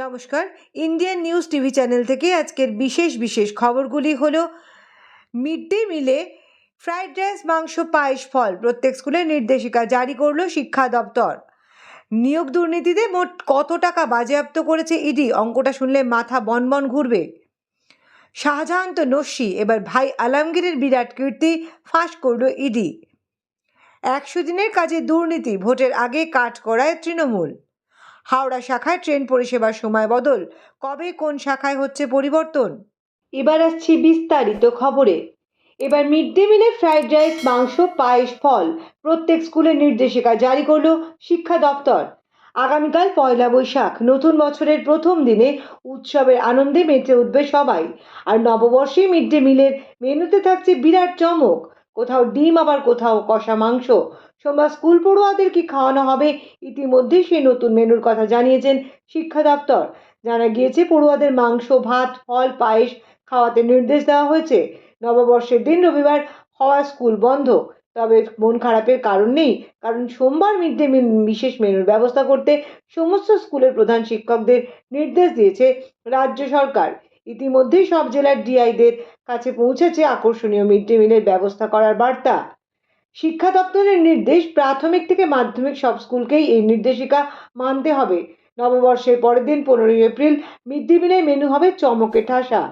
নমস্কার। Indian news TV channel থেকে আজকের বিশেষ খবরগুলি হলো মিড ডে মিলে ফ্রাইড রাইস, মাংস, পায়েস, ফল প্রত্যেক স্কুলের নির্দেশিকা জারি করলো শিক্ষা দপ্তর। নিয়োগ দুর্নীতিতে মোট কত টাকা বাজেয়াপ্ত করেছে ইডি, অঙ্কটা শুনলে মাথা বনবন ঘুরবে। শাহজাহান তো নস্যি, এবার ভাই আলমগীরের বিরাট কীর্তি ফাঁস করল ইডি। 100 দিনের কাজে দুর্নীতি, ভোটের আগে কাট করায় তৃণমূল। হাওড়া শাখায় ট্রেন পরিষেবার সময় বদল, কবে কোন শাখায় হচ্ছে পরিবর্তন। এবার আসছি বিস্তারিত খবরে। এবার মিড ডে মিলে ফ্রাইড রাইস, মাংস, পায়েস, ফল প্রত্যেক স্কুলের নির্দেশিকা জারি করল শিক্ষা দপ্তর। আগামীকাল পয়লা বৈশাখ, নতুন বছরের প্রথম দিনে উৎসবের আনন্দে মেতে উঠবে সবাই। আর নববর্ষে মিড ডে মিলের মেনুতে থাকছে বিরাট চমক, কোথাও ডিম আবার কোথাও কষা মাংস। সোমবার স্কুল পড়ুয়াদের কি খাওয়ানো হবে, ইতিমধ্যেই সেই নতুন মেনুর কথা জানিয়েছেন শিক্ষা দপ্তর। জানা গিয়েছে পড়ুয়াদের মাংস, ভাত, ফল, পায়েস খাওয়াতে নির্দেশ দেওয়া হয়েছে। নববর্ষের দিন রবিবার হওয়া স্কুল বন্ধ, তবে মন খারাপের কারণ নেই, কারণ সোমবার মিড ডে মিল বিশেষ মেনুর ব্যবস্থা করতে সমস্ত স্কুলের প্রধান শিক্ষকদের নির্দেশ দিয়েছে রাজ্য সরকার। ইতিমধ্যেই সব জেলার ডিআইদের কাছে পৌঁছেছে আকর্ষণীয় মিড ডে মিলের ব্যবস্থা করার বার্তা। শিক্ষা দপ্তরের নির্দেশ, প্রাথমিক থেকে মাধ্যমিক সব স্কুলকেই এই নির্দেশিকা মানতে হবে। নববর্ষের পরের দিন 15 এপ্রিল মিড ডে মিলের মেনু হবে চমকে ঠাসা।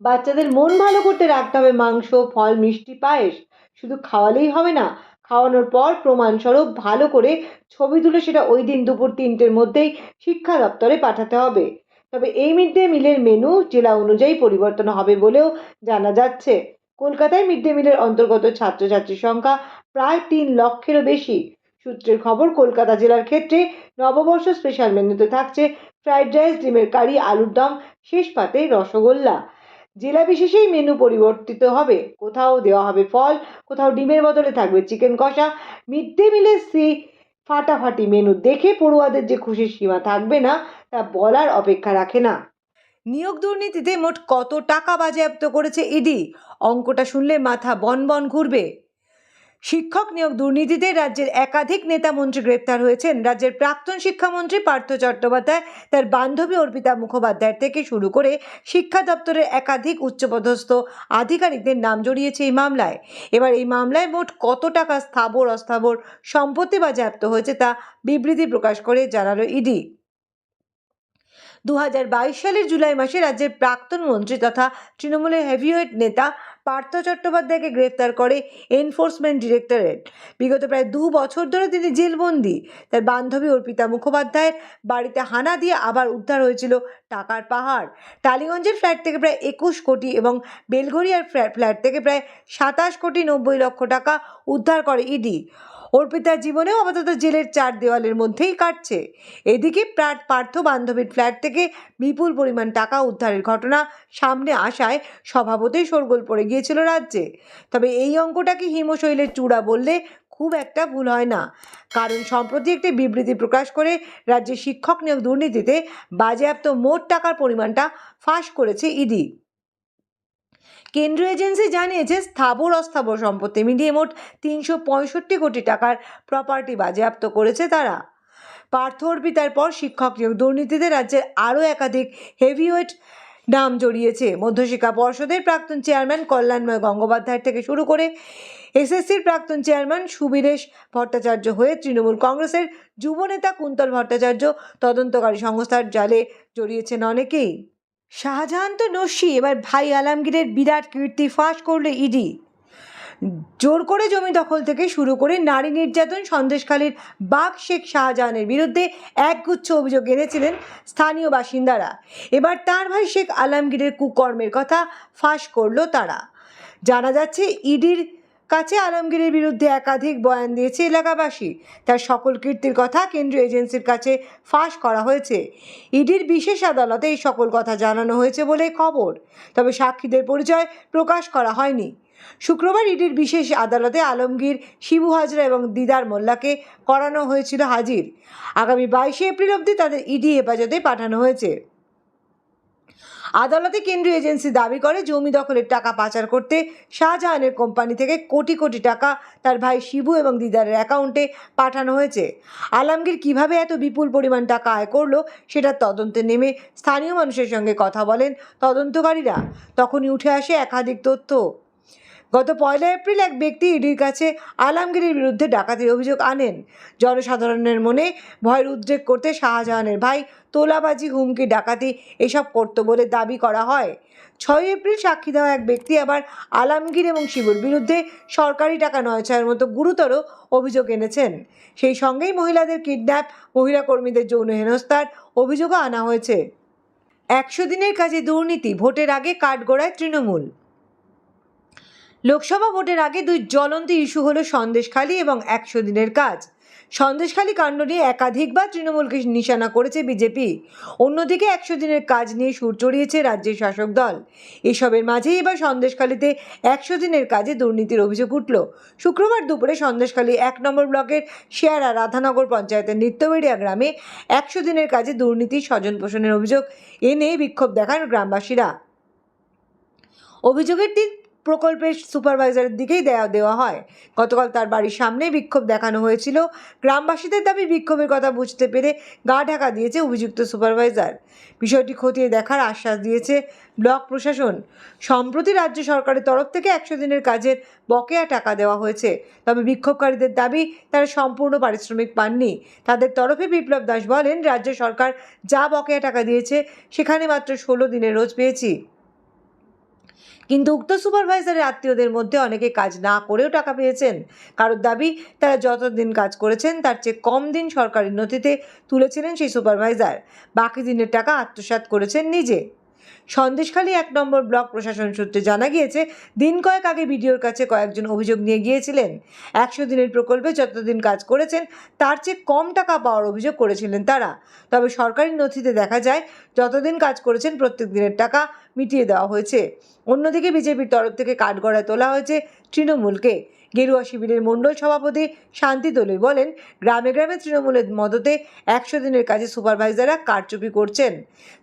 বাচ্চাদের মন ভালো করতে রাখতে হবে মাংস, ফল, মিষ্টি, পায়েস। শুধু খাওয়ালেই হবে না, খাওয়ানোর পর প্রমাণস্বরূপ ভালো করে ছবি তুলে সেটা ওই দিন দুপুর 3টের মধ্যেই শিক্ষা দপ্তরে পাঠাতে হবে। তবে এই মিড ডে মিলের মেনু জেলা অনুযায়ী পরিবর্তন হবে বলেও জানা যাচ্ছে। কলকাতায় মিড ডে মিলের অন্তর্গত ছাত্রছাত্রীর সংখ্যা প্রায় 3 লক্ষেরও বেশি। সূত্রের খবর, কলকাতা জেলার ক্ষেত্রে নববর্ষ স্পেশাল মেনুতে থাকছে ফ্রাইড রাইস, ডিমের কারি, আলুর দম, শেষ পাতে রসগোল্লা। জেলা বিশেষেই মেনু পরিবর্তিত হবে, কোথাও দেওয়া হবে ফল, কোথাও ডিমের বদলে থাকবে চিকেন কষা। মিড ডে মিলের সেই ফাটাফাটি মেনু দেখে পড়ুয়াদের যে খুশির সীমা থাকবে না তা বলার অপেক্ষা রাখে না। নিয়োগ দুর্নীতিতে মোট কত টাকা বাজেয়াপ্ত করেছে ইডি, অঙ্কটা শুনলে মাথা বনবন ঘুরবে। শিক্ষক নিয়োগ দুর্নীতিতে রাজ্যের একাধিক নেতা মন্ত্রী গ্রেপ্তার হয়েছেন। রাজ্যের প্রাক্তন শিক্ষামন্ত্রী পার্থ চট্টোপাধ্যায়, তার বান্ধবী অর্পিতা মুখোপাধ্যায় থেকে শুরু করে শিক্ষা দপ্তরের একাধিক উচ্চপদস্থ আধিকারিকদের নাম জড়িয়েছে এই মামলায়। এবার এই মামলায় মোট কত টাকা স্থাবর অস্থাবর সম্পত্তি বাজেয়াপ্ত হয়েছে তা বিবৃতি প্রকাশ করে জানালো ইডি। 2022 সালের জুলাই মাসে রাজ্যের প্রাক্তন মন্ত্রী তথা তৃণমূলের হেভিওয়েট নেতা পার্থ চট্টোপাধ্যায়কে গ্রেফতার করে এনফোর্সমেন্ট ডিরেক্টরেট। বিগত প্রায় 2 বছর ধরে তিনি জেলবন্দি। তার বান্ধবী অর্পিতা মুখোপাধ্যায়ের বাড়িতে হানা দিয়ে আবার উদ্ধার হয়েছিল টাকার পাহাড়। টালিগঞ্জের ফ্ল্যাট থেকে প্রায় 21 কোটি এবং বেলঘরিয়ার ফ্ল্যাট থেকে প্রায় 27 কোটি 90 লক্ষ টাকা উদ্ধার করে ইডি। অর্পিতার জীবনেও আপাতত জেলের 4 দেওয়ালের মধ্যেই কাটছে। এদিকে পার্থ বান্ধবীর ফ্ল্যাট থেকে বিপুল পরিমাণ টাকা উদ্ধারের ঘটনা সামনে আসায় স্বভাবতই শোরগোল পড়ে গিয়েছিল রাজ্যে। তবে এই অঙ্কটাকে হিমশৈলের চূড়া বললে খুব একটা ভুল হয় না, কারণ সম্প্রতি একটি বিবৃতি প্রকাশ করে রাজ্যের শিক্ষক নিয়োগ দুর্নীতিতে বাজেয়াপ্ত মোট টাকার পরিমাণটা ফাঁস করেছে ইডি। কেন্দ্রীয় এজেন্সি জানিয়েছে, স্থাবর অস্থাবর সম্পত্তি মিলিয়ে মোট 365 কোটি টাকার প্রপার্টি বাজেয়াপ্ত করেছে তারা। পার্থ অর্পিতার পর শিক্ষক নিয়োগ দুর্নীতিতে রাজ্যের আরও একাধিক হেভিওয়েট নাম জড়িয়েছে। মধ্যশিক্ষা পর্ষদের প্রাক্তন চেয়ারম্যান কল্যাণময় গঙ্গোপাধ্যায় থেকে শুরু করে এসএসসির প্রাক্তন চেয়ারম্যান সুবীরেশ ভট্টাচার্য হয়ে তৃণমূল কংগ্রেসের যুবনেতা কুন্তল ভট্টাচার্য তদন্তকারী সংস্থার জালে জড়িয়েছেন অনেকেই। শাহজাহান তো নস্যি, এবার ভাই আলমগীরের বিরাট কীর্তি ফাঁস করল ইডি। জোর করে জমি দখল থেকে শুরু করে নারী নির্যাতন, সন্দেশখালীর বাঘ শেখ শাহজাহানের বিরুদ্ধে একগুচ্ছ অভিযোগ এনেছিলেন স্থানীয় বাসিন্দারা। এবার তাঁর ভাই শেখ আলমগীরের কুকর্মের কথা ফাঁস করল তারা। জানা যাচ্ছে, ইডির কাছে আলমগীরের বিরুদ্ধে একাধিক বয়ান দিয়েছে এলাকাবাসী। তার সকল কীর্তির কথা কেন্দ্রীয় এজেন্সির কাছে ফাঁস করা হয়েছে। ইডির বিশেষ আদালতে এই সকল কথা জানানো হয়েছে বলে খবর, তবে সাক্ষীদের পরিচয় প্রকাশ করা হয়নি। শুক্রবার ইডির বিশেষ আদালতে আলমগীর, শিবু হাজরা এবং দিদার মোল্লাকে করানো হয়েছিল হাজির। আগামী 22 এপ্রিল অবধি তাদের ইডি হেফাজতে পাঠানো হয়েছে। আদালতে কেন্দ্রীয় এজেন্সি দাবি করে জমি দখলের টাকা পাচার করতে শাহজাহানের কোম্পানি থেকে কোটি কোটি টাকা তার ভাই শিবু এবং দিদারের অ্যাকাউন্টে পাঠানো হয়েছে। আলমগীর কিভাবে এত বিপুল পরিমাণ টাকা আয় করলো সেটার তদন্তে নেমে স্থানীয় মানুষের সঙ্গে কথা বলেন তদন্তকারীরা। তখনই উঠে আসে একাধিক তথ্য। গত 1 এপ্রিল এক ব্যক্তি ইডির কাছে আলমগীরের বিরুদ্ধে ডাকাতির অভিযোগ আনেন। জনসাধারণের মনে ভয়ের উদ্রেক করতে শাহজাহানের ভাই তোলাবাজি, হুমকি, ডাকাতি এসব করত বলে দাবি করা হয়। 6 এপ্রিল সাক্ষী দেওয়া এক ব্যক্তি আবার আলমগীর এবং শিবুর বিরুদ্ধে সরকারি টাকা নয়ছয়ের মতো গুরুতর অভিযোগ এনেছেন। সেই সঙ্গেই মহিলাদের কিডন্যাপ, মহিলা কর্মীদের যৌন হেনস্থার অভিযোগও আনা হয়েছে। 100 দিনের কাজে দুর্নীতি, ভোটের আগে কাঠগড়ায় তৃণমূল। লোকসভা ভোটের আগে দুই জ্বলন্ত ইস্যু হলো সন্দেশখালী এবং 100 দিনের কাজ। সন্দেশখালী কাণ্ড নিয়ে একাধিকবার তৃণমূলকে নিশানা করেছে বিজেপি। অন্যদিকে 100 দিনের কাজ নিয়ে সুর চড়িয়েছে রাজ্যের শাসক দল। এসবের মাঝেই এবার সন্দেশখালীতে 100 দিনের কাজে দুর্নীতির অভিযোগ উঠল। শুক্রবার দুপুরে সন্দেশখালী 1 নম্বর ব্লকের শেয়ারা রাধানগর পঞ্চায়েতের নিত্যবেড়িয়া গ্রামে 100 দিনের কাজে দুর্নীতি, স্বজন পোষণের অভিযোগ এনে বিক্ষোভ দেখান গ্রামবাসীরা। অভিযোগের দিন প্রকল্পের সুপারভাইজারের দিকেই দেওয়া হয়। গতকাল তার বাড়ির সামনে বিক্ষোভ দেখানো হয়েছিল। গ্রামবাসীদের দাবি, বিক্ষোভের কথা বুঝতে পেরে গা ঢাকা দিয়েছে অভিযুক্ত সুপারভাইজার। বিষয়টি খতিয়ে দেখার আশ্বাস দিয়েছে ব্লক প্রশাসন। সম্প্রতি রাজ্য সরকারের তরফ থেকে 100 দিনের কাজের বকেয়া টাকা দেওয়া হয়েছে। তবে বিক্ষোভকারীদের দাবি, তারা সম্পূর্ণ পারিশ্রমিক পাননি। তাদের তরফে বিপ্লব দাস বলেন, রাজ্য সরকার যা বকেয়া টাকা দিয়েছে সেখানে মাত্র 16 দিনের রোজ পেয়েছি। কিন্তু উক্ত সুপারভাইজারের আত্মীয়দের মধ্যে অনেকে কাজ না করেও টাকা পেয়েছেন। কারোর দাবি, তারা যতদিন কাজ করেছেন তার চেয়ে কম দিন সরকারি নথিতে তুলেছিলেন সেই সুপারভাইজার। বাকি দিনের টাকা আত্মসাৎ করেছেন নিজে। সন্দেশখালী 1 নম্বর ব্লক প্রশাসন সূত্রে জানা গিয়েছে, দিন কয়েক আগে বিডিওর কাছে কয়েকজন অভিযোগ নিয়ে গিয়েছিলেন। 100 দিনের প্রকল্পে যতদিন কাজ করেছেন তার চেয়ে কম টাকা পাওয়ার অভিযোগ করেছিলেন তারা। তবে সরকারি নথিতে দেখা যায়, যতদিন কাজ করেছেন প্রত্যেক দিনের টাকা মিটিয়ে দেওয়া হয়েছে। অন্যদিকে বিজেপির তরফ থেকে কাঠগড়ায় তোলা হয়েছে তৃণমূলকে। গেরুয়া শিবিরের মণ্ডল সভাপতি শান্তি দোলে বলেন, গ্রামে গ্রামে তৃণমূলের মদতে 100 দিনের কাজে সুপারভাইজাররা কারচুপি করছেন।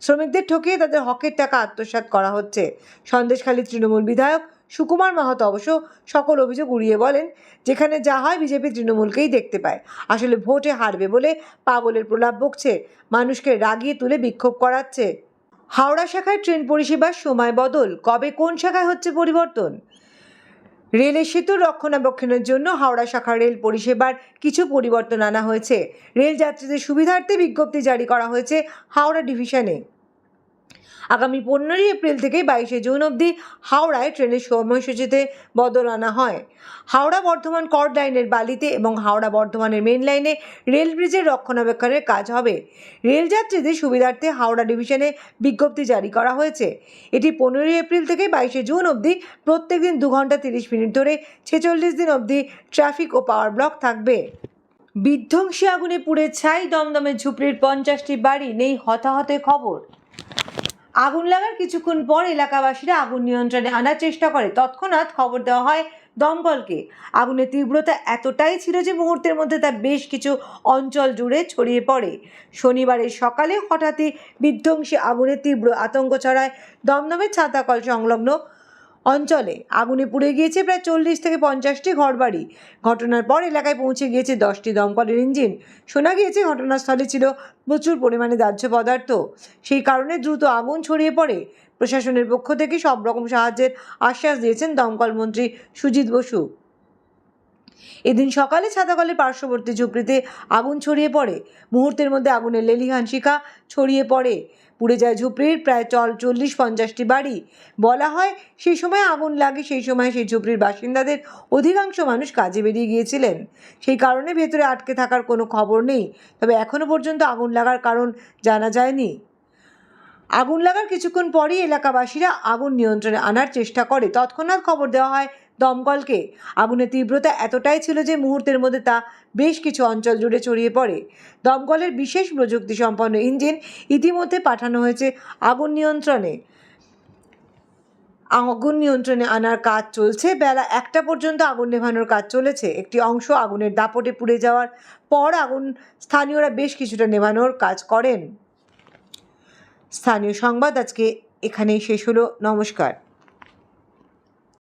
শ্রমিকদের ঠকিয়ে তাদের হকের টাকা আত্মসাৎ করা হচ্ছে। সন্দেশখালী তৃণমূল বিধায়ক সুকুমার মাহাতো অবশ্য সকল অভিযোগ উড়িয়ে বলেন, যেখানে যা হয় বিজেপি তৃণমূলকেই দেখতে পায়। আসলে ভোটে হারবে বলে পাগলের প্রলাপ বকছে, মানুষকে রাগিয়ে তুলে বিক্ষোভ করাচ্ছে। হাওড়া শাখায় ট্রেন পরিষেবার সময় বদল, কবে কোন শাখায় হচ্ছে পরিবর্তন? রেলের সেতুর রক্ষণাবেক্ষণের জন্য হাওড়া শাখার রেল পরিষেবার কিছু পরিবর্তন আনা হয়েছে। রেল যাত্রীদের সুবিধার্থে বিজ্ঞপ্তি জারি করা হয়েছে হাওড়া ডিভিশনে। আগামী 15 এপ্রিল থেকে 22 জুন অবধি হাওড়ায় ট্রেনের সময়সূচিতে বদল আনা হয়। হাওড়া বর্ধমান কর্ড লাইনের বালিতে এবং হাওড়া বর্ধমানের মেন লাইনে রেল ব্রিজের রক্ষণাবেক্ষণের কাজ হবে। রেল যাত্রীদের সুবিধার্থে হাওড়া ডিভিশনে বিজ্ঞপ্তি জারি করা হয়েছে। এটি 15 এপ্রিল থেকে 22 জুন অবধি প্রত্যেকদিন 2 ঘন্টা 30 মিনিট ধরে 46 দিন অবধি ট্রাফিক ও পাওয়ার ব্লক থাকবে। বিধ্বংসী আগুনে পুড়ে ছাই দমদমের ঝুপড়ির 50টি বাড়ি, নেই হতাহতের খবর। আগুন লাগার কিছুক্ষণ পর এলাকাবাসীরা আগুন নিয়ন্ত্রণে আনার চেষ্টা করে। তৎক্ষণাৎ খবর দেওয়া হয় দমকলকে। আগুনের তীব্রতা এতটাই ছিল যে মুহূর্তের মধ্যে তা বেশ কিছু অঞ্চল জুড়ে ছড়িয়ে পড়ে। শনিবারের সকালে হঠাৎই বিধ্বংসী আগুনের তীব্র আতঙ্ক ছড়ায় দমদমের ছাতাকল সংলগ্ন অঞ্চলে। আগুনে পুড়ে গিয়েছে প্রায় 40 থেকে 50টি ঘরবাড়ি। ঘটনার পর এলাকায় পৌঁছে গিয়েছে 10টি দমকলের ইঞ্জিন। শোনা গিয়েছে ঘটনাস্থলে ছিল প্রচুর পরিমাণে দাহ্য পদার্থ। সেই কারণে দ্রুত আগুন ছড়িয়ে পড়ে। প্রশাসনের পক্ষ থেকে সব রকম সাহায্যের আশ্বাস দিয়েছেন দমকল মন্ত্রী সুজিত বসু। এদিন সকালে ছাতাকলের পার্শ্ববর্তী ঝুপড়িতে আগুন ছড়িয়ে পড়ে। মুহূর্তের মধ্যে আগুনের লেলিহান শিখা ছড়িয়ে পড়ে। পুড়ে যায় ঝুপড়ির প্রায় 40-50টি বাড়ি। বলা হয়, সেই সময় আগুন লাগে, সেই সময় সেই ঝুপড়ির বাসিন্দাদের অধিকাংশ মানুষ কাজে বেরিয়ে গিয়েছিলেন। সেই কারণে ভেতরে আটকে থাকার কোনো খবর নেই। তবে এখনও পর্যন্ত আগুন লাগার কারণ জানা যায়নি। আগুন লাগার কিছুক্ষণ পরই এলাকাবাসীরা আগুন নিয়ন্ত্রণে আনার চেষ্টা করে। তৎক্ষণাৎ খবর দেওয়া হয় দমকলকে। আগুনের তীব্রতা এতটাই ছিল যে মুহূর্তের মধ্যে তা বেশ কিছু অঞ্চল জুড়ে ছড়িয়ে পড়ে। দমকলের বিশেষ প্রযুক্তি সম্পন্ন ইঞ্জিন ইতিমধ্যে পাঠানো হয়েছে আগুন নিয়ন্ত্রণে আনার কাজ চলছে। বেলা 1টা পর্যন্ত আগুন নেভানোর কাজ চলেছে। একটি অংশ আগুনের দাপটে পুড়ে যাওয়ার পর স্থানীয়রা বেশ কিছুটা নেভানোর কাজ করেন। স্থানীয় সংবাদ আজকে এখানেই শেষ হলো। নমস্কার।